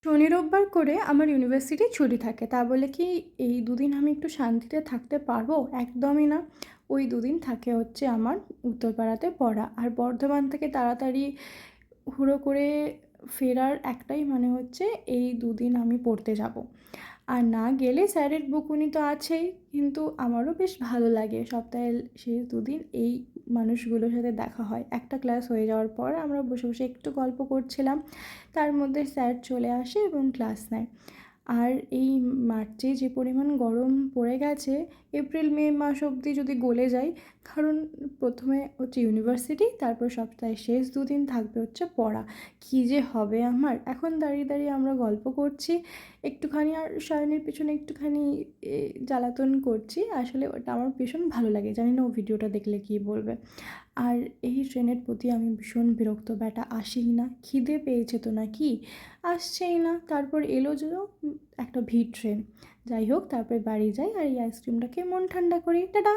শনি রোববার করে আমার ইউনিভার্সিটি ছুটি থাকে। তা বলে কি এই দুদিন আমি একটু শান্তিতে থাকতে পারবো? একদমই না। ওই দুদিন থাকে হচ্ছে আমার উত্তরপাড়াতে পড়া। আর বর্ধমান থেকে তাড়াতাড়ি হুড়ো করে ফেরার একটাই মানে হচ্ছে এই দুদিন আমি পড়তে যাবো। আর না গেলে স্যারের বকুনি তো আছেই, কিন্তু আমারও বেশ ভালো লাগে সপ্তাহের শেষ দুদিন এই মানুষগুলোর সাথে দেখা হয়। একটা ক্লাস হয়ে যাওয়ার পর আমরা বসে বসে একটু গল্প করছিলাম, তার মধ্যে স্যার চলে আসে এবং ক্লাস নেয়। আর এই মার্চে যে পরিমাণ গরম পড়ে গেছে, এপ্রিল মে মাস অবধি যদি গলে যায়, কারণ প্রথমে হচ্ছে ইউনিভার্সিটি, তারপর সপ্তাহের শেষ দুদিন থাকবে হচ্ছে পড়া। কী যে হবে আমার! এখন দাঁড়িয়ে দাঁড়িয়ে আমরা গল্প করছি একটুখানি, আর সায়নের পেছনে একটুখানি জ্বালাতন করছি। আসলে ওটা আমার ভীষণ ভালো লাগে, জানি না ও ভিডিওটা দেখলে কী বলবে। আর এই ট্রেনের প্রতি আমি ভীষণ বিরক্ত, ব্যাটা আসেই না। খিদে পেয়েছে তো নাকি, আসছেই না। তারপর এলো যে একটা ভিড় ট্রেন। যাই হোক, তারপরে বাড়ি যাই আর এই আইসক্রিমটা খেয়ে মন ঠান্ডা করি। টাটা।